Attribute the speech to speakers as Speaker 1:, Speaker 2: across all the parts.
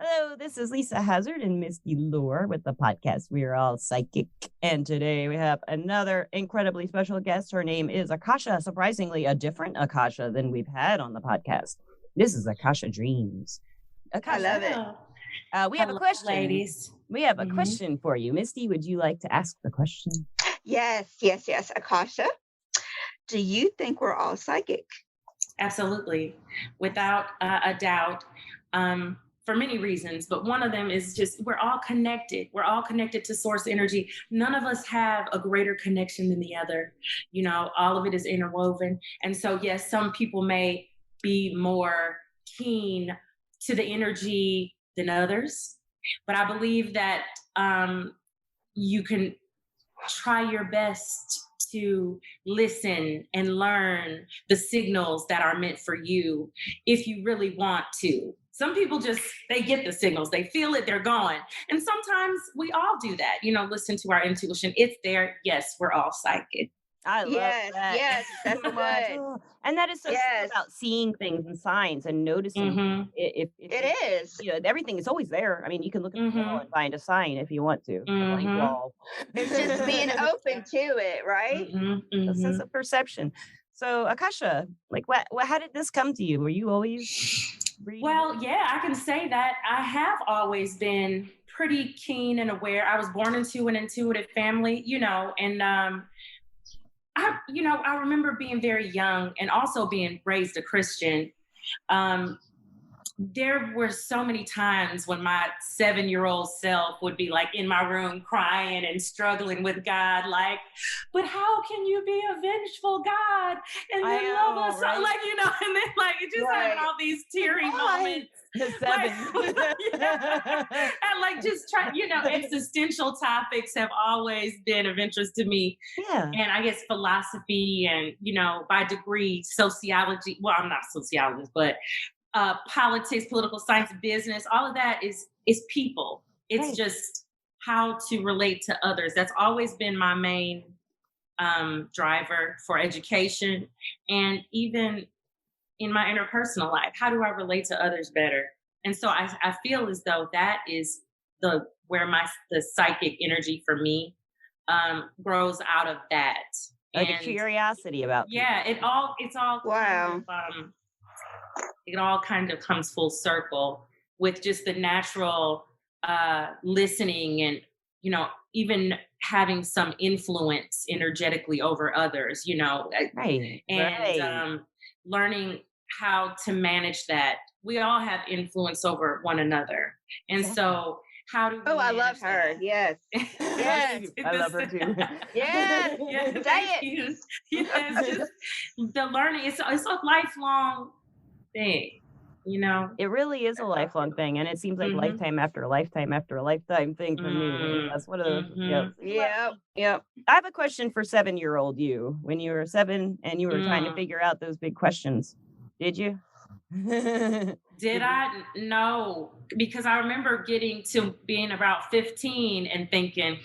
Speaker 1: Hello, this is Lisa Hazard and Misty Lure with the podcast We're All Psychic. And today we have another incredibly special guest. Her name is Akasha, surprisingly a different Akasha than we've had on the podcast. This is Akasha Dreams. Akasha,
Speaker 2: I love it.
Speaker 1: we have a question.
Speaker 3: Ladies.
Speaker 1: We have a question for you. Misty, would you like to ask the question?
Speaker 2: Yes. Akasha, do you think we're all psychic?
Speaker 3: Absolutely. Without a doubt. For many reasons, but one of them is just we're all connected. We're all connected to source energy. None of us have a greater connection than the other. You know, all of it is interwoven. And so, yes, some people may be more keen to the energy than others, but I believe that you can try your best to listen and learn the signals that are meant for you if you really want to. Some people just, they get the signals, they feel it, they're going. And sometimes we all do that, you know, listen to our intuition. It's there. Yes, we're all psychic.
Speaker 1: I love that.
Speaker 2: Yes, that's
Speaker 1: So much.
Speaker 2: good.
Speaker 1: And that is so
Speaker 2: Yes.
Speaker 1: true about seeing things and signs and noticing.
Speaker 3: Mhm.
Speaker 1: If
Speaker 2: It is.
Speaker 1: you know, everything is always there. I mean, you can look at the wall
Speaker 3: Mhm.
Speaker 1: and find a sign if you want to. A blank
Speaker 3: Mhm.
Speaker 1: wall.
Speaker 2: It's just being open to it, right?
Speaker 1: A sense of perception. So, Akasha, like, how did this come to you? Were you always reading?
Speaker 3: Well, yeah, I can say that I have always been pretty keen and aware. I was born into an intuitive family, you know, and I remember being very young and also being raised a Christian. There were so many times when my 7-year-old self would be like in my room crying and struggling with God, like, but how can you be a vengeful God and then love us?
Speaker 1: Right?
Speaker 3: Like, you know, and then like it just
Speaker 2: Right.
Speaker 3: having all these teary moments.
Speaker 1: The
Speaker 3: Like,
Speaker 1: 7.
Speaker 3: and like just try, you know, existential topics have always been of interest to me.
Speaker 1: Yeah.
Speaker 3: And I guess philosophy and, you know, by degree, sociology. Well, I'm not a sociologist, but politics, political science, business, all of that is people. It's
Speaker 1: Right.
Speaker 3: just how to relate to others. That's always been my main driver for education, and even in my interpersonal life. How do I relate to others better? And so I feel as though that is where the psychic energy for me grows out of that.
Speaker 1: Like a
Speaker 3: And
Speaker 1: curiosity about people.
Speaker 3: yeah, it's all
Speaker 2: Wow.
Speaker 3: it all kind of comes full circle with just the natural listening and, you know, even having some influence energetically over others, you know,
Speaker 1: Right.
Speaker 3: and learning how to manage that. We all have influence over one another. And so how do we
Speaker 2: Oh, I love
Speaker 3: manage
Speaker 2: her.
Speaker 3: that?
Speaker 2: Yes. Yes.
Speaker 1: I love her too.
Speaker 2: Yes.
Speaker 3: Yeah,
Speaker 2: Say
Speaker 3: thank
Speaker 2: it.
Speaker 3: you. Yeah, it's just the learning. It's a lifelong thing, you know.
Speaker 1: It really is a lifelong thing, and it seems like
Speaker 3: Mhm.
Speaker 1: lifetime after lifetime after a lifetime thing for me. That's one of the.
Speaker 2: Yep.
Speaker 1: I have a question for 7-year-old you. When you were 7 and you were trying to figure out those big questions, did you?
Speaker 3: Did I? No, because I remember getting to being about 15 and thinking,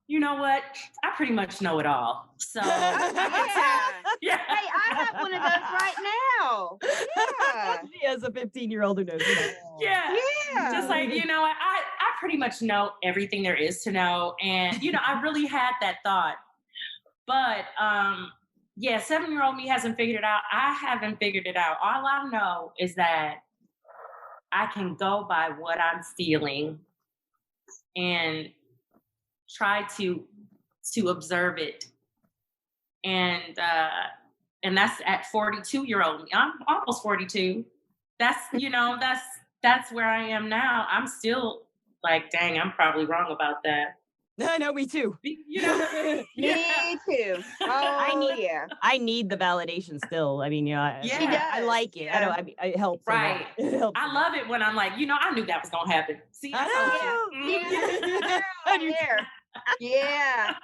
Speaker 3: you know what? I pretty much know it all. So
Speaker 2: Yeah.
Speaker 3: yeah.
Speaker 2: Hey, I have one of those right now. Yeah.
Speaker 1: She has a 15-year-old who knows it all.
Speaker 3: Yeah.
Speaker 2: Yeah.
Speaker 3: Just like, you know, I pretty much know everything there is to know. And, you know, I really had that thought. But yeah, 7-year-old me hasn't figured it out. I haven't figured it out. All I know is that I can go by what I'm feeling and try to observe it. And that's at 42-year-old me. I'm almost 42. That's, you know, that's where I am now. I'm still like, dang, I'm probably wrong about that.
Speaker 1: I know, me too.
Speaker 3: You know?
Speaker 2: Me too. Oh, yeah.
Speaker 1: I need the validation still. I mean, you know, I like it.
Speaker 2: Yeah.
Speaker 1: I mean, it helps.
Speaker 3: Right.
Speaker 1: It helps.
Speaker 3: I love it when I'm like, you know, I knew that was gonna happen. See, I told you.
Speaker 2: Yeah. Yeah.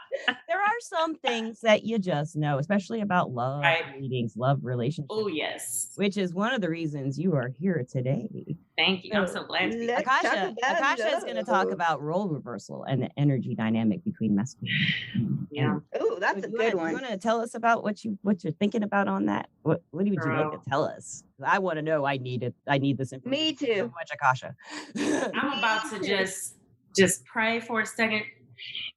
Speaker 1: There are some things that you just know, especially about love readings, love relationships.
Speaker 3: Oh, yes.
Speaker 1: Which is one of the reasons you are here today.
Speaker 3: Thank you. I'm so glad to be here.
Speaker 1: Akasha is going to talk about role reversal and the energy dynamic between masculine.
Speaker 3: Yeah.
Speaker 2: Ooh. Oh, that's a good one.
Speaker 1: You want to tell us about what you're thinking about on that? What would you like to tell us? I want to know. I need this information.
Speaker 2: Me too.
Speaker 1: So much, Akasha.
Speaker 3: I'm about to just pray for a second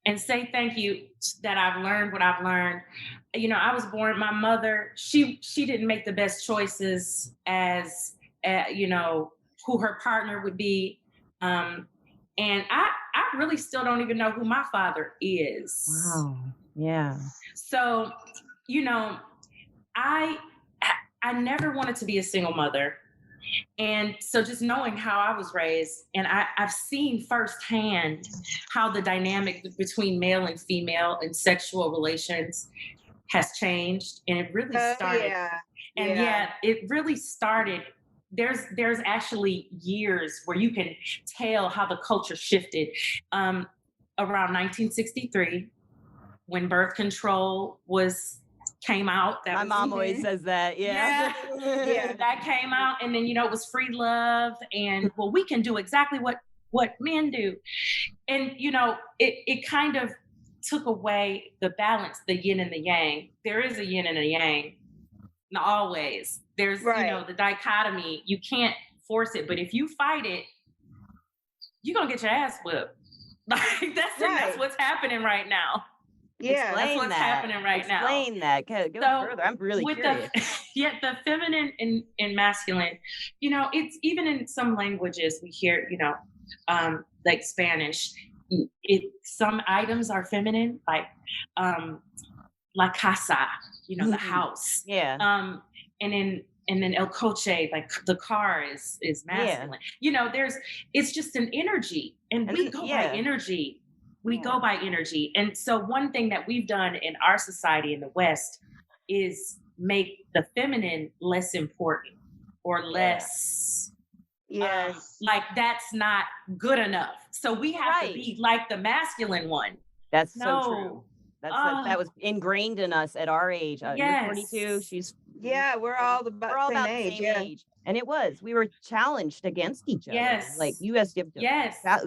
Speaker 3: and say thank you that I've learned what I've learned. You know, I was born, my mother, she didn't make the best choices as, you know, who her partner would be. And I really still don't even know who my father is.
Speaker 1: Wow. Yeah.
Speaker 3: So, you know, I never wanted to be a single mother. And so just knowing how I was raised, and I've seen firsthand how the dynamic between male and female in sexual relations has changed. And it really started. It really started. There's actually years where you can tell how the culture shifted. Around 1963, when birth control came out.
Speaker 1: My mom always says that. Yeah.
Speaker 3: That came out, and then, you know, it was free love, and well, we can do exactly what men do. And, you know, it kind of took away the balance, the yin and the yang. There is a yin and a yang. Not always. There's, you know, the dichotomy. You can't force it, but if you fight it, you're gonna get your ass whipped. Like that's what's happening right now.
Speaker 2: Yeah,
Speaker 3: that's what's happening right now.
Speaker 1: Explain that. Go further. I'm really curious.
Speaker 3: The feminine and masculine, you know, it's even in some languages we hear, you know, like Spanish, some items are feminine, like la casa, you know, the house.
Speaker 1: Yeah.
Speaker 3: And then el coche, like the car is masculine. You know, it's just an energy, and we go by energy. We go by energy. And so one thing that we've done in our society in the West is make the feminine less important or less, like that's not good enough. So we have to be like the masculine one.
Speaker 1: That's so true. That was ingrained in us at our age. You're 42. She's
Speaker 2: we're all about the same age.
Speaker 1: And we were challenged against each other.
Speaker 3: Yes.
Speaker 1: Like you have to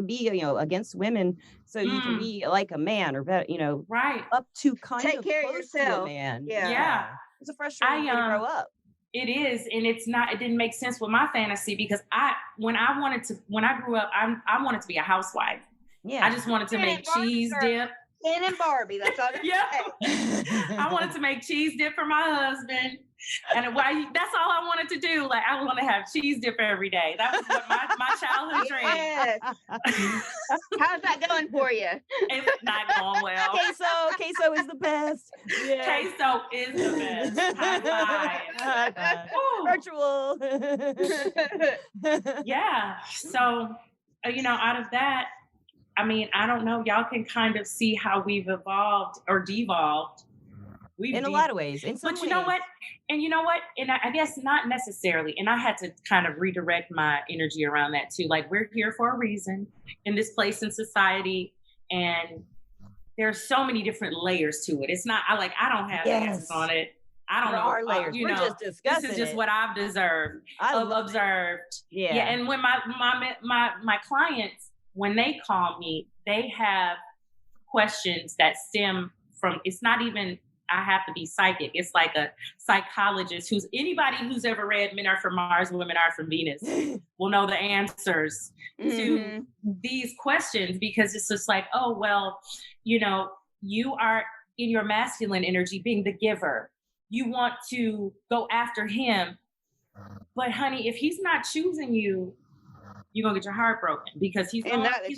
Speaker 1: be, you know, against women so you can be like a man or better, you know, up to kind
Speaker 2: take
Speaker 1: of
Speaker 2: care of
Speaker 1: close
Speaker 2: yourself.
Speaker 1: To a man.
Speaker 3: Yeah.
Speaker 1: It's a frustrating way to grow up.
Speaker 3: It is, and it didn't make sense with my fantasy because when I grew up, I wanted to be a housewife. Yeah. I just wanted to make cheese dip.
Speaker 2: Ken and Barbie, that's all.
Speaker 3: I wanted to make cheese dip for my husband, and that's all I wanted to do. Like I want to have cheese dip every day. That was what my childhood dream.
Speaker 2: Yes. How's that going for you?
Speaker 3: It's not going well.
Speaker 1: Queso is the best.
Speaker 3: Yeah. Queso is the best. High five. Virtual. Yeah. So, you know, out of that, I mean, I don't know. Y'all can kind of see how we've evolved or devolved.
Speaker 1: In a lot of ways.
Speaker 3: But you know what? And I guess not necessarily. And I had to kind of redirect my energy around that too. Like we're here for a reason in this place in society. And there's so many different layers to it. It's not, I don't have answers on it. I don't know.
Speaker 1: Our layers.
Speaker 3: We're
Speaker 1: just discussing
Speaker 3: this is just what I've observed.
Speaker 1: Yeah.
Speaker 3: And when my clients, when they call me, they have questions that stem from, it's not even, I have to be psychic. It's like a psychologist anybody who's ever read Men Are From Mars, Women Are From Venus will know the answers to these questions, because it's just like, oh, well, you know, you are in your masculine energy being the giver. You want to go after him. But honey, if he's not choosing you, you're going to get your heart broken, because he's going to let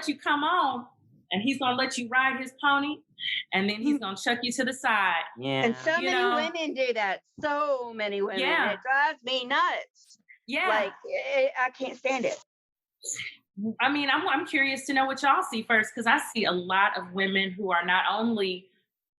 Speaker 3: you come on, and he's going to let you ride his pony, and then he's going to chuck you to the side.
Speaker 1: Yeah.
Speaker 2: And so many women do that. So many women.
Speaker 3: Yeah.
Speaker 2: It drives me nuts.
Speaker 3: Yeah.
Speaker 2: Like, I can't stand it.
Speaker 3: I mean, I'm curious to know what y'all see first, because I see a lot of women who are not only,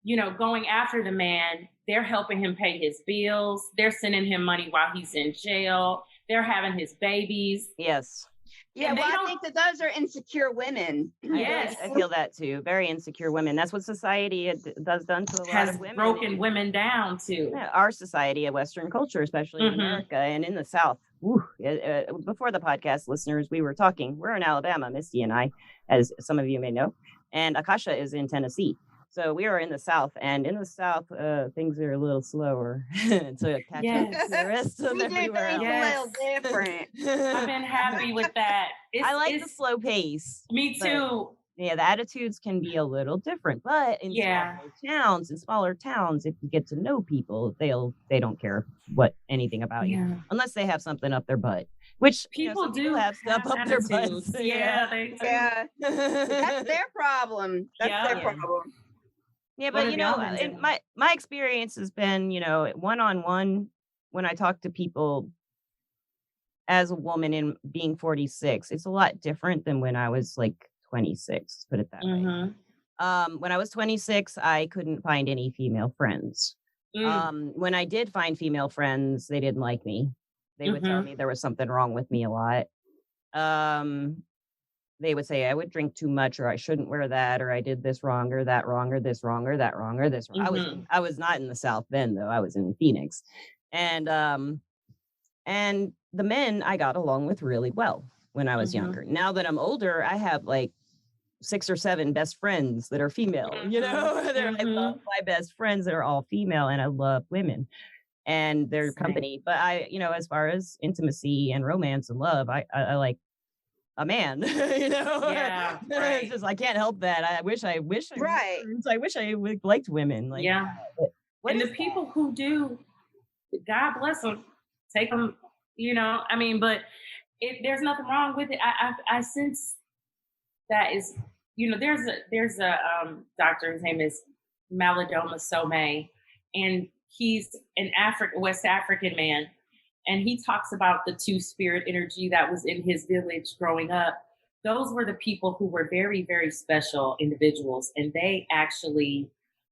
Speaker 3: you know, going after the man, they're helping him pay his bills. They're sending him money while he's in jail. They're having his babies.
Speaker 1: Yes.
Speaker 2: Yeah, well, I think that those are insecure women.
Speaker 3: Yes.
Speaker 1: I feel that too. Very insecure women. That's what society has done to a lot of women.
Speaker 3: Broken women down too.
Speaker 1: Yeah, our society, a Western culture, especially in America and in the South. Before the podcast, listeners, we were talking. We're in Alabama, Misty and I, as some of you may know. And Akasha is in Tennessee. So we are in the South, and in the South, things are a little slower to catch up to the rest of
Speaker 2: We do
Speaker 1: everywhere
Speaker 2: things
Speaker 1: else.
Speaker 3: Yes.
Speaker 2: a little different.
Speaker 3: I've been happy with that.
Speaker 1: I like the slow pace.
Speaker 3: Me
Speaker 1: but,
Speaker 3: too.
Speaker 1: Yeah, the attitudes can be a little different, but in smaller towns, if you get to know people, they don't care anything about you unless they have something up their butt. Which
Speaker 3: people
Speaker 1: do have stuff up their butts.
Speaker 3: Yeah, they do.
Speaker 2: Yeah, that's their problem. That's their problem.
Speaker 1: Yeah, but my experience has been, one-on-one when I talk to people as a woman and being 46, it's a lot different than when I was like 26, put it that way. When I was 26, I couldn't find any female friends. When I did find female friends, they didn't like me. They would tell me there was something wrong with me a lot. They would say I would drink too much, or I shouldn't wear that, or I did this wrong, or that wrong, or this wrong, or that wrong, or this wrong. I was not in the South then, though. I was in Phoenix, and the men I got along with really well when I was younger. Now that I'm older, I have like 6 or 7 best friends that are female. I love my best friends that are all female, and I love women and their company. But as far as intimacy and romance and love, I like a man.
Speaker 3: Yeah, right.
Speaker 1: It's just I can't help that. I wish I wish I liked women. Like,
Speaker 3: and the people who do, God bless them, take them. But there's nothing wrong with it. I sense that is, there's a doctor. His name is Malidoma Somé, and he's an West African man. And he talks about the two-spirit energy that was in his village growing up. Those were the people who were very, very special individuals. And they actually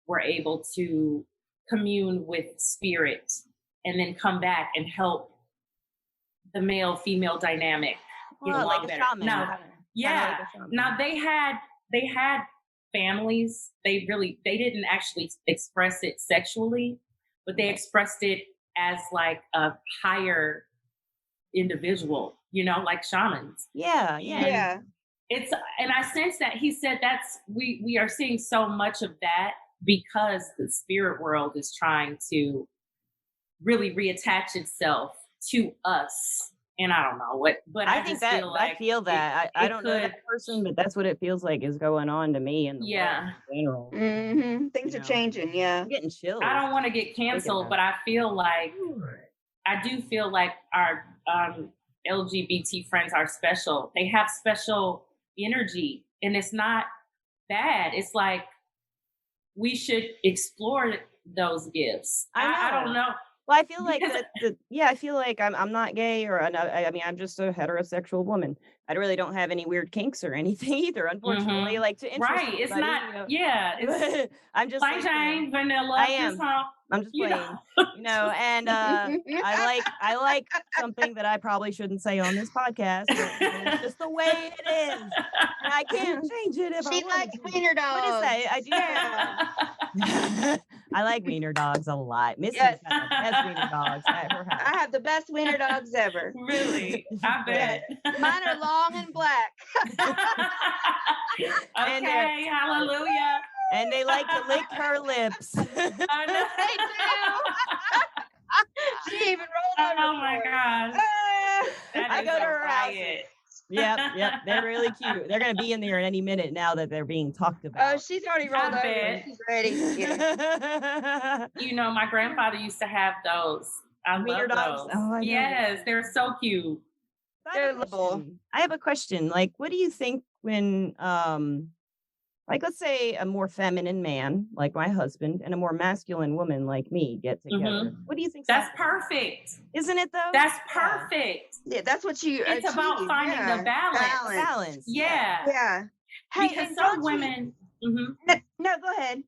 Speaker 3: were able to commune with spirit and then come back and help the male-female dynamic get along
Speaker 1: like
Speaker 3: better.
Speaker 1: A shaman.
Speaker 3: Now they had families. They didn't actually express it sexually, but they expressed it as like a higher individual, like shamans.
Speaker 1: Yeah.
Speaker 3: And I sense that he said we are seeing so much of that because the spirit world is trying to really reattach itself to us. And I don't know what, but I think that
Speaker 1: I feel that I don't know that person, but that's what it feels like is going on to me in the world in general.
Speaker 2: Things are changing. Yeah,
Speaker 1: I'm getting chills.
Speaker 3: I don't want to get canceled, but I do feel like our LGBT friends are special. They have special energy, and it's not bad. It's like we should explore those gifts. I don't know.
Speaker 1: Well, I feel like I feel like I'm not gay or I'm just a heterosexual woman. I really don't have any weird kinks or anything either, unfortunately. Like to interest
Speaker 3: right, it's not. It's
Speaker 1: I'm just
Speaker 3: sunshine, vanilla.
Speaker 1: I am. I'm just playing, and I like something that I probably shouldn't say on this podcast. It's just the way it is, and I can't change it if
Speaker 2: she likes wiener dogs.
Speaker 1: What is that? I do. I like wiener dogs a lot. Missy's got the best wiener dogs at her house.
Speaker 2: I have the best wiener dogs ever.
Speaker 3: Really? I bet.
Speaker 2: Mine are long and black.
Speaker 3: Okay, hallelujah.
Speaker 1: And they like to lick her lips.
Speaker 2: I know they do. She even rolled over.
Speaker 3: Oh my God.
Speaker 2: I
Speaker 3: go to her house.
Speaker 1: Yep. They're really cute. They're going to be in there at any minute now that they're being talked about.
Speaker 2: Oh, she's already rolled over. She's ready. Yeah.
Speaker 3: My grandfather used to have those. I love those. Oh, yes, they're so cute.
Speaker 2: They're little.
Speaker 1: I have a question. Like, what do you think when, let's say a more feminine man like my husband and a more masculine woman like me get together? What do you think?
Speaker 3: That's perfect.
Speaker 1: Isn't it though?
Speaker 3: That's perfect.
Speaker 2: Yeah, that's what
Speaker 3: it's about finding the balance.
Speaker 2: Yeah.
Speaker 3: Hey, because some women.
Speaker 2: No, go ahead.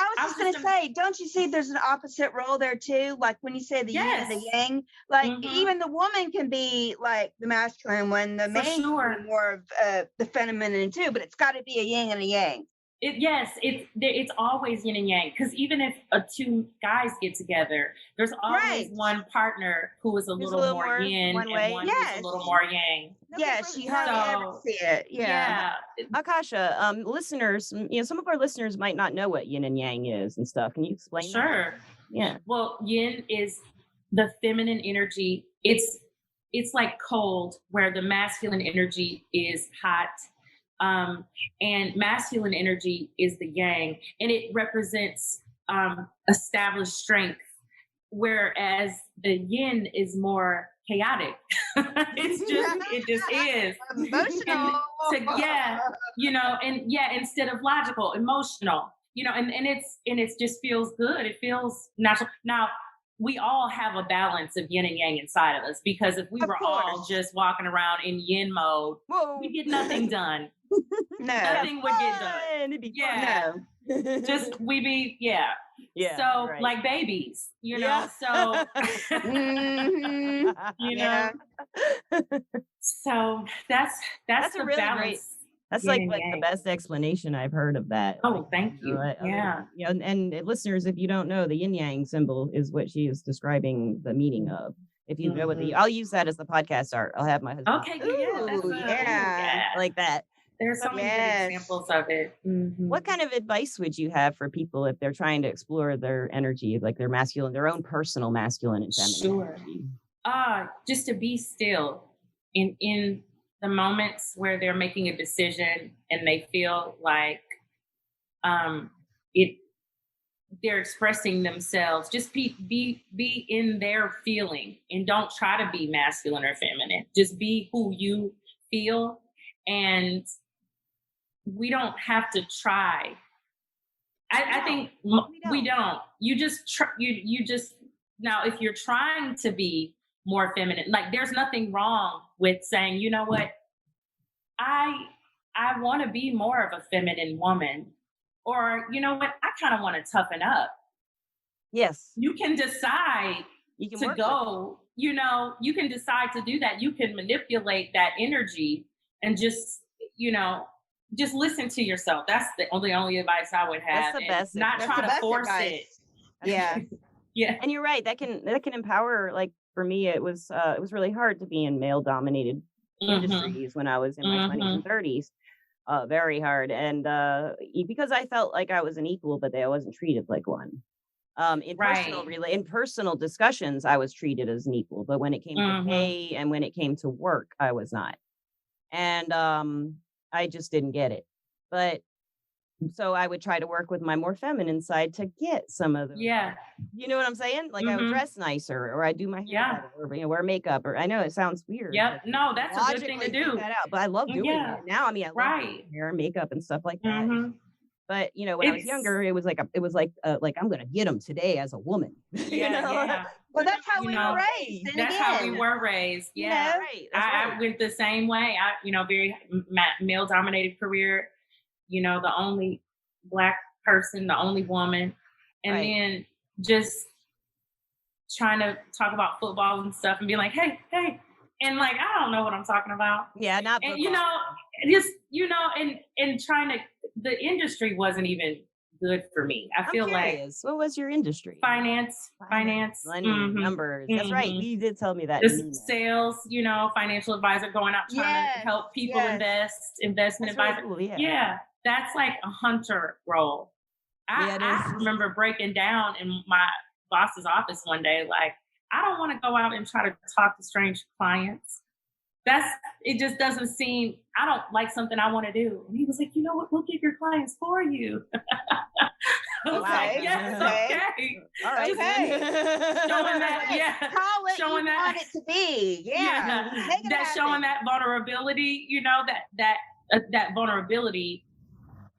Speaker 2: I was just going to say, don't you see there's an opposite role there too? Like when you say the yin and the yang, like even the woman can be like the masculine when the man can be more of the feminine too, but it's got to be a yin and a yang.
Speaker 3: It's always yin and yang, because even if two guys get together, there's always one partner who is a little more yin
Speaker 1: one
Speaker 3: and
Speaker 1: way.
Speaker 3: one who's a little more yang.
Speaker 2: Yes, you hardly ever see it. Yeah.
Speaker 1: Akasha, listeners, some of our listeners might not know what yin and yang is and stuff. Can you explain that?
Speaker 3: Sure.
Speaker 1: Yeah.
Speaker 3: Well, yin is the feminine energy. It's like cold, where the masculine energy is hot. And masculine energy is the yang, and it represents established strength, whereas the yin is more chaotic. It just is
Speaker 2: Emotional.
Speaker 3: Instead of logical, emotional, and it just feels good. It feels natural. Now, we all have a balance of yin and yang inside of us, because if we were all just walking around in yin mode, we get nothing done. Nothing would get done.
Speaker 1: It'd be
Speaker 3: No. Just we be So
Speaker 1: right.
Speaker 3: like babies, so so that's the
Speaker 1: really
Speaker 3: balance.
Speaker 1: Great. That's like the best explanation I've heard of that.
Speaker 3: Oh, thank you.
Speaker 1: And listeners, if you don't know, the yin yang symbol is what she is describing the meaning of. If you know what I'll use that as the podcast art. I'll have my husband.
Speaker 3: Okay,
Speaker 1: I like that.
Speaker 3: There's so many good examples of it.
Speaker 1: What kind of advice would you have for people if they're trying to explore their energy, like their masculine, their own personal masculine and feminine energy?
Speaker 3: Just to be still in the moments where they're making a decision and they feel like they're expressing themselves. Just be in their feeling, and don't try to be masculine or feminine. Just be who you feel, and we don't have to try. I think we don't. You just you just now, if you're trying to be more feminine, like, there's nothing wrong with saying, you know what, I want to be more of a feminine woman, or you know what, I kind of want to toughen up.
Speaker 1: Yes,
Speaker 3: you can decide to go. You can decide to do that. You can manipulate that energy and just listen to yourself. That's the only advice I would have.
Speaker 1: That's the best.
Speaker 3: Not try to force it.
Speaker 2: Yeah.
Speaker 3: Yeah.
Speaker 1: And you're right. That can empower. Like, for me, it was really hard to be in male dominated industries when I was in my 20s and 30s. Very hard. And because I felt like I was an equal, but I wasn't treated like one. In personal discussions, I was treated as an equal, but when it came to pay and when it came to work, I was not. And I just didn't get it. But so I would try to work with my more feminine side to get some of the, you know what I'm saying? Like, I would dress nicer, or I do my hair better, or wear makeup, or I know it sounds weird.
Speaker 3: Yep. No, that's a good thing to do.
Speaker 1: That out, but I love doing it now. I mean, I love doing hair and makeup and stuff like that. But when I was younger, it was like I'm gonna get them today as a woman.
Speaker 2: Well, that's how we were raised.
Speaker 3: That's how we were raised. Yeah, I went the same way. Very male dominated career. The only Black person, the only woman, and then just trying to talk about football and stuff and be like, hey, and like, I don't know what I'm talking about.
Speaker 1: Yeah, not football.
Speaker 3: And and trying to, the industry wasn't even good for me. I feel like.
Speaker 1: What was your industry?
Speaker 3: Finance.
Speaker 1: Money, numbers. That's right. You did tell me that.
Speaker 3: Just sales, financial advisor, going out trying to help people investment advisor.
Speaker 1: Really cool,
Speaker 3: yeah, that's like a hunter role. I remember breaking down in my boss's office one day, like, I don't want to go out and try to talk to strange clients. It just doesn't seem, I don't like something I want to do. And he was like, you know what, we'll get your clients for you. I was like, yes, okay.
Speaker 1: All right.
Speaker 3: Showing that,
Speaker 2: call it
Speaker 3: showing
Speaker 2: you want it to be.
Speaker 3: That showing that vulnerability, that vulnerability,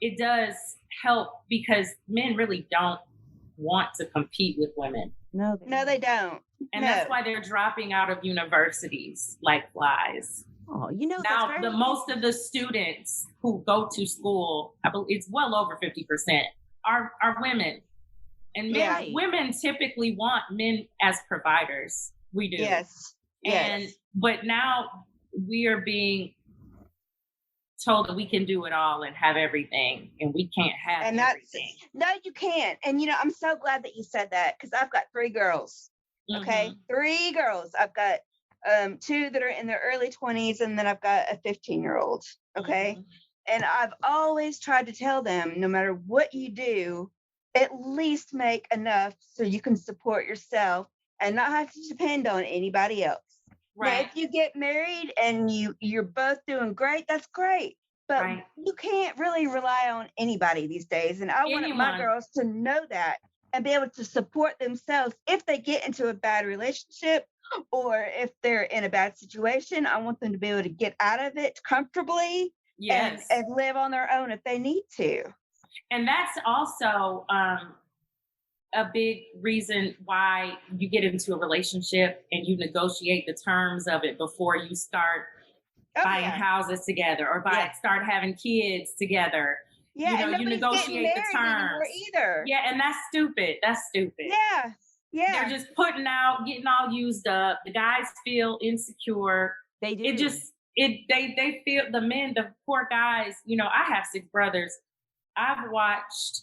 Speaker 3: it does help, because men really don't want to compete with women.
Speaker 2: No, they don't.
Speaker 3: And that's why they're dropping out of universities like flies.
Speaker 1: Oh,
Speaker 3: now the most of the students who go to school, I believe it's well over 50%, are women. And women typically want men as providers. We do.
Speaker 2: Yes.
Speaker 3: But now we are being told that we can do it all and have everything, and we can't have everything.
Speaker 2: No, you can't. And I'm so glad that you said that, because I've got 3 girls. Okay, 3 girls. I've got 2 that are in their early 20s, and then I've got a 15-year-old. Okay, and I've always tried to tell them, no matter what you do, at least make enough so you can support yourself and not have to depend on anybody else. Right. Now, if you get married and you're both doing great, that's great. But you can't really rely on anybody these days. And I want my girls to know that and be able to support themselves if they get into a bad relationship or if they're in a bad situation. I want them to be able to get out of it comfortably and live on their own if they need to.
Speaker 3: And that's also a big reason why you get into a relationship and you negotiate the terms of it before you start buying houses together or start having kids together.
Speaker 2: Yeah,
Speaker 3: you negotiate the terms.
Speaker 2: Either.
Speaker 3: Yeah, and that's stupid. That's stupid.
Speaker 2: Yeah. Yeah.
Speaker 3: They're just putting out, getting all used up. The guys feel insecure.
Speaker 1: They do.
Speaker 3: They feel, the men, the poor guys, I have 6 brothers. I've watched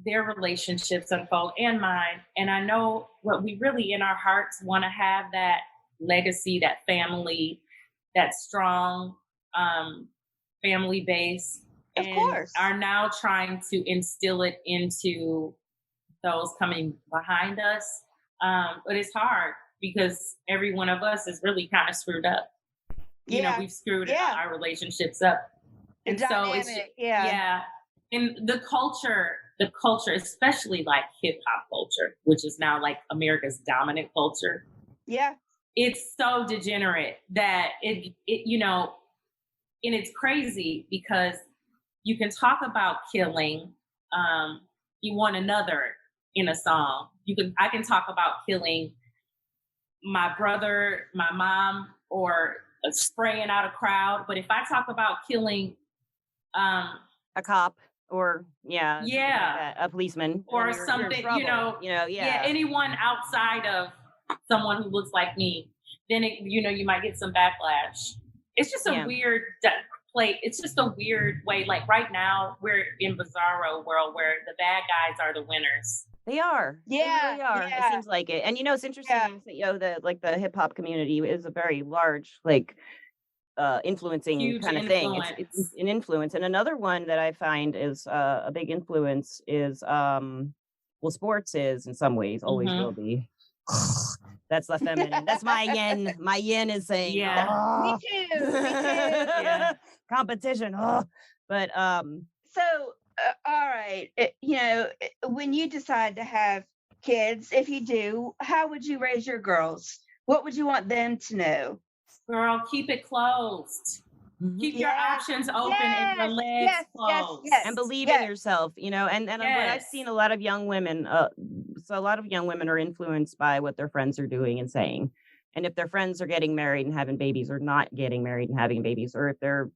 Speaker 3: their relationships unfold and mine. And I know what we really in our hearts want to have, that legacy, that family, that strong family base.
Speaker 2: Of course.
Speaker 3: Are now trying to instill it into those coming behind us. But it's hard because every one of us is really kind of screwed up. We've screwed our relationships up. And so it's, and the culture, especially like hip hop culture, which is now like America's dominant culture.
Speaker 2: Yeah.
Speaker 3: It's so degenerate that it and it's crazy because you can talk about killing one another in a song. I can talk about killing my brother, my mom, or spraying out a crowd. But if I talk about killing
Speaker 1: a cop or a policeman
Speaker 3: or something, anyone outside of someone who looks like me, then you might get some backlash. It's just a weird play. It's just a weird way. Like right now, we're in bizarro world where the bad guys are the winners.
Speaker 1: They are.
Speaker 2: Yeah,
Speaker 1: they are.
Speaker 2: Yeah.
Speaker 1: It seems like it. And it's interesting. The hip hop community is a very large, influencing
Speaker 3: huge
Speaker 1: kind of
Speaker 3: influence.
Speaker 1: Thing. It's an influence. And another one that I find is a big influence is sports is in some ways always will be. That's the feminine. That's my yin. My yin is saying,
Speaker 2: Me too.
Speaker 1: Yeah. Competition. But
Speaker 2: so all right, when you decide to have kids, if you do, how would you raise your girls? What would you want them to know?
Speaker 3: Girl, keep it closed. Keep your options open and your legs closed.
Speaker 1: And believe in yourself, and what I've seen a lot of young women, so a lot of young women are influenced by what their friends are doing and saying. And if their friends are getting married and having babies or not getting married and having babies, or if they're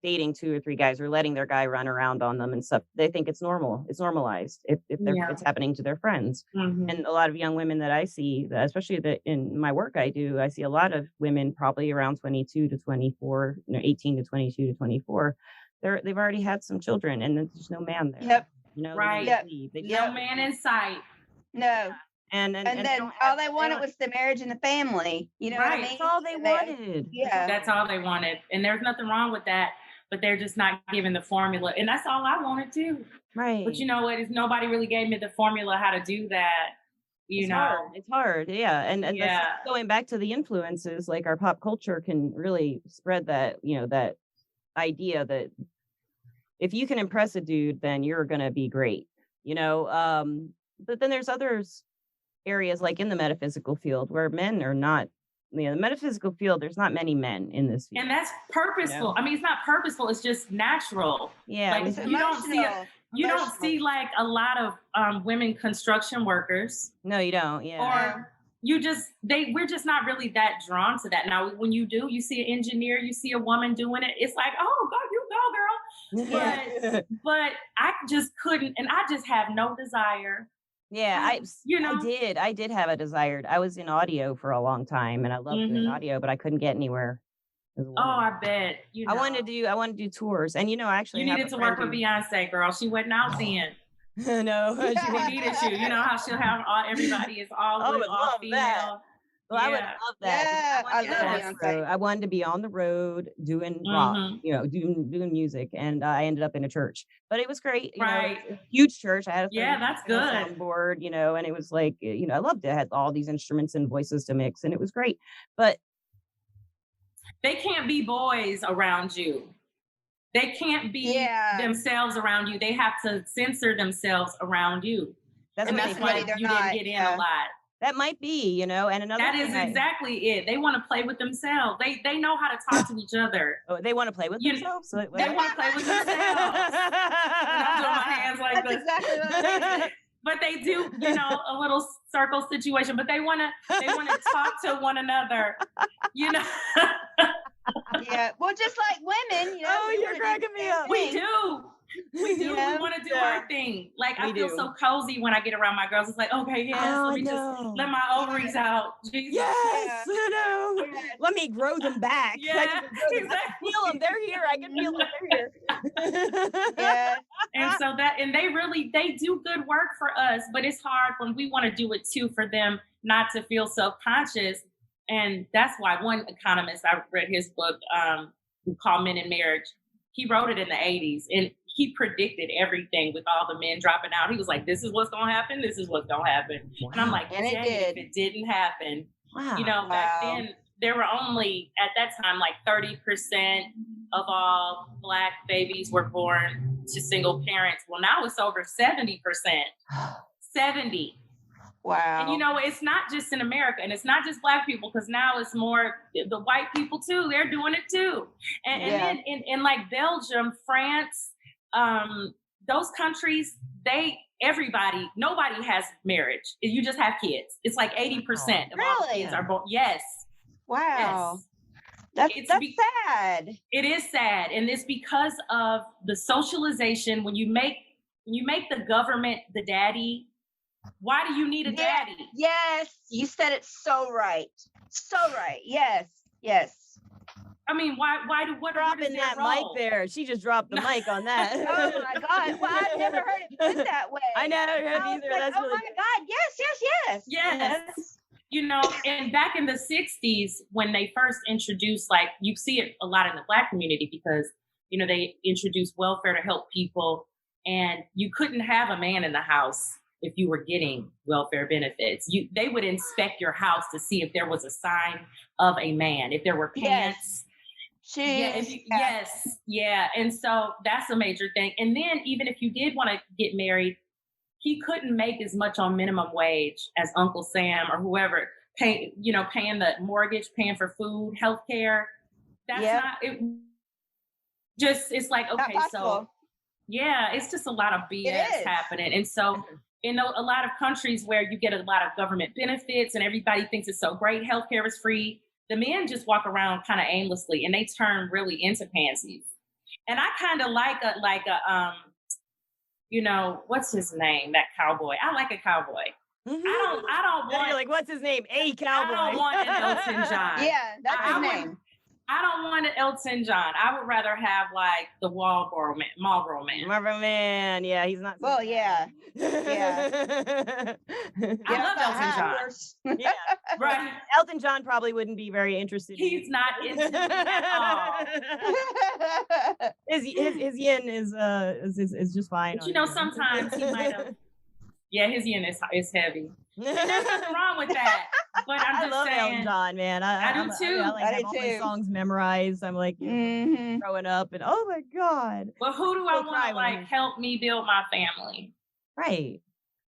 Speaker 1: dating 2 or 3 guys or letting their guy run around on them and stuff, they think it's normal. It's normalized if it's happening to their friends. And a lot of young women that I see, especially in my work I do, I see a lot of women probably around 22 to 24, 18 to 22 to 24. They've already had some children and there's no man there.
Speaker 2: Yep.
Speaker 3: Right. No man in sight.
Speaker 2: No.
Speaker 1: And
Speaker 2: then all they wanted was the marriage and the family. You know what I mean?
Speaker 1: That's all they wanted.
Speaker 2: Yeah.
Speaker 3: That's all they wanted. And there's nothing wrong with that. But they're just not given the formula. And that's all I wanted too.
Speaker 1: Right.
Speaker 3: But you know what? Nobody really gave me the formula how to do that. It's
Speaker 1: hard. Yeah. And that's going back to the influences, like our pop culture can really spread that, that idea that if you can impress a dude, then you're going to be great, but then there's others areas like in the metaphysical field where men are not. The metaphysical field, there's not many men in this field.
Speaker 3: And that's purposeful. I mean, it's not purposeful. It's just natural.
Speaker 1: Yeah.
Speaker 3: Like you don't see like a lot of women construction workers.
Speaker 1: No, you don't. Yeah.
Speaker 3: Or we're just not really that drawn to that. Now, when you do, you see an engineer, you see a woman doing it. It's like, oh, go, you go, girl. But I just couldn't, and I just have no desire.
Speaker 1: Yeah, I did have a desire. I was in audio for a long time and I loved doing audio, but I couldn't get anywhere.
Speaker 3: Oh, I bet.
Speaker 1: I wanted to do tours, and actually,
Speaker 3: you needed to work with Beyonce, girl. She wasn't out then.
Speaker 1: No,
Speaker 3: she needed you. You know how she'll have everybody is all female.
Speaker 1: That. Well, I would love that.
Speaker 2: Yeah, I love Beyonce.
Speaker 1: I wanted to be on the road doing rock, doing music, and I ended up in a church. But it was great,
Speaker 3: right?
Speaker 1: It was a huge church. I had
Speaker 3: that's good
Speaker 1: soundboard, and it was like, I loved it. I had all these instruments and voices to mix, and it was great. But
Speaker 3: they can't be boys around you. They can't be themselves around you. They have to censor themselves around you. That's why you didn't get in a lot.
Speaker 1: That might be, and another
Speaker 3: that is exactly it. They want to play with themselves. They know how to talk to each other.
Speaker 1: Oh, they want to play with themselves?
Speaker 3: They want to play with themselves. And I'm doing my hands like this.
Speaker 2: Exactly what I mean.
Speaker 3: But they do, a little circle situation, but they want to talk to one another,
Speaker 2: Yeah, well, just like women,
Speaker 1: you're cracking me up.
Speaker 3: We do. We want to do our thing. Like, I feel so cozy when I get around my girls. It's like, okay, yes, let me just let my ovaries out. Jesus.
Speaker 1: Yes, let me grow them back.
Speaker 3: Yeah,
Speaker 1: exactly. I can feel them. They're here. I can feel them. They're here.
Speaker 2: Yeah.
Speaker 3: And they do good work for us, but it's hard when we want to do it too for them not to feel self-conscious. And that's why one economist, I read his book, called Men in Marriage. He wrote it in the 80s, and he predicted everything with all the men dropping out. He was like, this is what's going to happen. This is what's going to happen. Wow. And I'm like,
Speaker 2: and if
Speaker 3: it didn't happen.
Speaker 1: Wow.
Speaker 3: Back then, there were only, at that time, like 30% of all Black babies were born to single parents. Well, now it's over 70%. 70.
Speaker 2: Wow.
Speaker 3: And it's not just in America, and it's not just Black people, because now it's more the white people too. They're doing it too. And then in like Belgium, France, those countries, nobody has marriage. You just have kids. It's like 80% of all kids are born. Yes.
Speaker 2: Wow.
Speaker 3: Yes.
Speaker 2: That's sad.
Speaker 3: It is sad. And it's because of the socialization. When you make the government the daddy, why do you need a daddy?
Speaker 2: Yes, you said it so right. So right. Yes.
Speaker 3: I mean, what
Speaker 1: dropping that mic there? She just dropped the mic on that.
Speaker 2: Oh my God! Well, I've never heard it put that way.
Speaker 1: I never heard either.
Speaker 2: Like,
Speaker 1: that's
Speaker 2: oh
Speaker 1: really
Speaker 2: my God! Yes.
Speaker 3: And back in the 60s, when they first introduced, like, you see it a lot in the Black community, because they introduced welfare to help people, and you couldn't have a man in the house if you were getting welfare benefits. They would inspect your house to see if there was a sign of a man, if there were pants. Yes. And so that's a major thing. And then even if you did want to get married, he couldn't make as much on minimum wage as Uncle Sam or whoever, paying the mortgage, paying for food, healthcare. That's not it. It's like, okay, so it's just a lot of BS happening. And so in a lot of countries where you get a lot of government benefits and everybody thinks it's so great, healthcare is free, the men just walk around kind of aimlessly, and they turn really into pansies. And I kind of like a what's his name? That cowboy. I like a cowboy.
Speaker 1: Mm-hmm.
Speaker 3: I don't want.
Speaker 1: You're like, what's his name? A cowboy.
Speaker 3: I don't want an Elton John.
Speaker 2: Yeah, that's his name.
Speaker 3: I don't want an Elton John. I would rather have like the Marlboro Man.
Speaker 1: Marlboro Man. Yeah, he's not.
Speaker 2: Well, yeah.
Speaker 3: I love Elton John.
Speaker 1: Yeah,
Speaker 3: right.
Speaker 1: Elton John probably wouldn't be very interested.
Speaker 3: He's not interested at all.
Speaker 1: His yin is just fine.
Speaker 3: But sometimes he might have. Yeah, his yin is heavy. There's nothing wrong with that. But I'm just saying.
Speaker 1: Elton John, man. I do too. I have all my songs memorized. I'm like growing up, and oh my God.
Speaker 3: Well, who do I want to help me build my family?
Speaker 1: Right.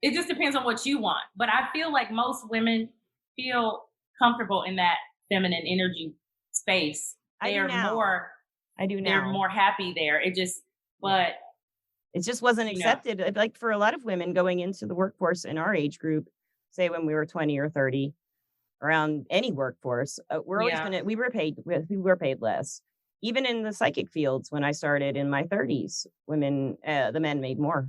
Speaker 3: It just depends on what you want. But I feel like most women feel comfortable in that feminine energy space. I do now. They're more happy there. It just wasn't
Speaker 1: accepted. Like for a lot of women going into the workforce in our age group, say when we were 20 or 30, around any workforce, we're always we were paid less. Even in the psychic fields, when I started in my 30s, the men made more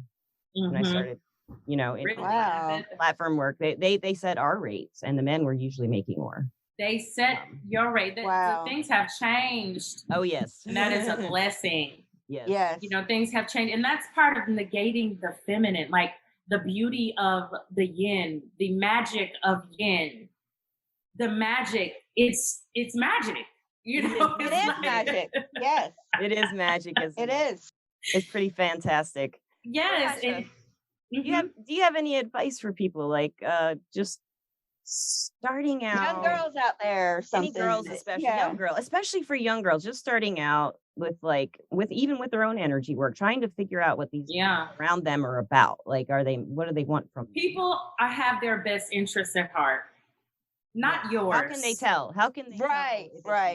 Speaker 1: when I started. In platform work, they set our rates, and the men were usually making more.
Speaker 3: They set your rate.
Speaker 2: Wow.
Speaker 3: Things have changed.
Speaker 1: Oh, yes.
Speaker 3: And that is a blessing.
Speaker 1: Yes.
Speaker 3: You know, things have changed. And that's part of negating the feminine, like the beauty of the yin, the magic of yin. The magic, it's magic. You know,
Speaker 2: It is magic. Yes.
Speaker 1: It is magic, isn't it?
Speaker 2: It is.
Speaker 1: It's pretty fantastic.
Speaker 3: Yes.
Speaker 1: Akasha, do you have any advice for people, like just starting out?
Speaker 2: Young girls out there or something.
Speaker 1: Any girls, especially young girls, especially for young girls, just starting out with even with their own energy work, trying to figure out what these around them are about. Like, what do they want from
Speaker 3: people? I have their best interests at heart. Not yours.
Speaker 1: How can they tell? How can they tell?
Speaker 2: Right.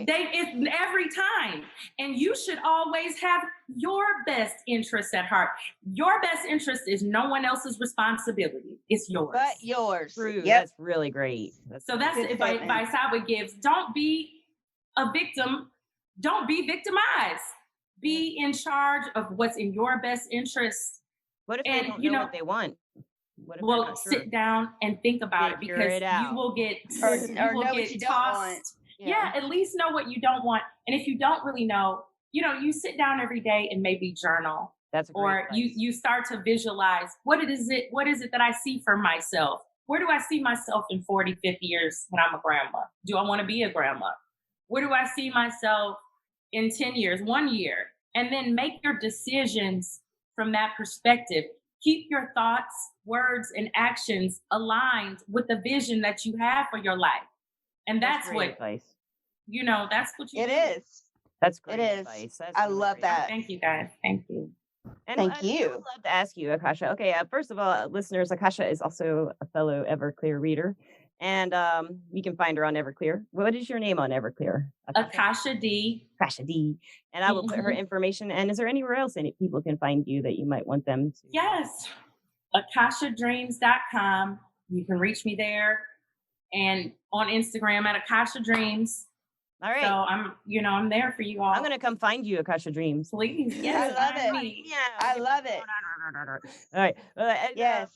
Speaker 3: It's every time. And you should always have your best interests at heart. Your best interest is no one else's responsibility. It's yours.
Speaker 2: But yours.
Speaker 1: True. Yep. That's really great. That's
Speaker 3: the advice I would give. Don't be a victim. Don't be victimized. Be in charge of what's in your best interest.
Speaker 1: What if they don't know what they want?
Speaker 3: Well, sit down and think about it, because you will get tossed. Yeah, at least know what you don't want. And if you don't really know, you sit down every day and maybe journal.
Speaker 1: That's
Speaker 3: or you start to visualize what is it that I see for myself? Where do I see myself in 40, 50 years when I'm a grandma? Do I want to be a grandma? Where do I see myself in 10 years, 1 year? And then make your decisions from that perspective. Keep your thoughts, words, and actions aligned with the vision that you have for your life. And that's what
Speaker 1: advice.
Speaker 3: That's what you
Speaker 2: It
Speaker 3: do.
Speaker 2: is.
Speaker 1: That's great
Speaker 2: advice. I love that.
Speaker 3: Thank you, guys. Thank you.
Speaker 1: And
Speaker 2: Thank you.
Speaker 1: I would love to ask you, Akasha. Okay, first of all, listeners, Akasha is also a fellow Everclear reader. And you can find her on Everclear. What is your name on Everclear?
Speaker 3: Akasha D.
Speaker 1: Akasha D. And I will put her information. And is there anywhere else people can find you that you might want them to?
Speaker 3: Yes. AkashaDreams.com. You can reach me there. And on Instagram at Akasha Dreams.
Speaker 1: All right.
Speaker 3: So I'm there for you all.
Speaker 1: I'm gonna come find you, Akasha Dreams.
Speaker 3: Please.
Speaker 2: Yes, I love it.
Speaker 1: Yeah.
Speaker 2: I love it.
Speaker 1: All right.
Speaker 2: Yes.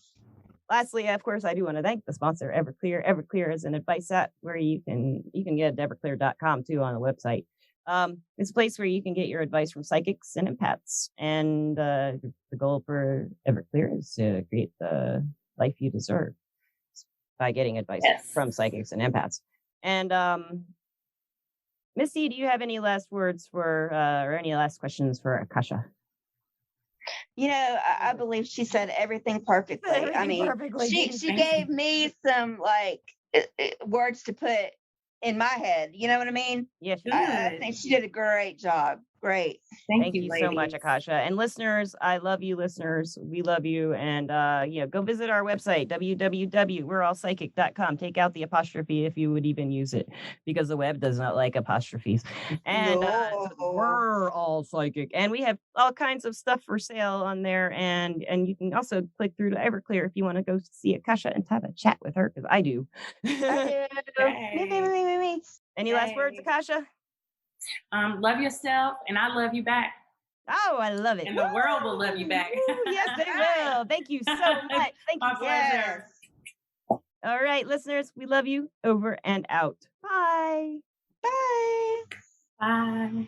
Speaker 1: Lastly, of course, I do want to thank the sponsor, Everclear. Everclear is an advice app where you can get everclear.com too on the website. It's a place where you can get your advice from psychics and empaths. And the goal for Everclear is to create the life you deserve by getting advice from psychics and empaths. And Misty, do you have any last words or any last questions for Akasha?
Speaker 2: I believe she said everything perfectly. She gave me some words to put in my head. You know what I mean?
Speaker 1: Yes.
Speaker 2: I think she did a great job. Great.
Speaker 3: Thank
Speaker 1: you so much, Akasha. And listeners, I love you, listeners. We love you. And go visit our website, www.we'reallpsychic.com. Take out the apostrophe if you would even use it, because the web does not like apostrophes. And we're all psychic. And we have all kinds of stuff for sale on there. And you can also click through to Everclear if you want to go see Akasha and have a chat with her, because I do.
Speaker 2: I do. Me.
Speaker 1: Any last words, Akasha?
Speaker 3: Love yourself, and I love you back.
Speaker 1: Oh, I love it.
Speaker 3: And the world will love you back.
Speaker 1: Yes, they will. Thank you so much. Thank you.
Speaker 3: My pleasure.
Speaker 1: All right, listeners, we love you. Over and out. Bye.
Speaker 2: Bye.
Speaker 3: Bye.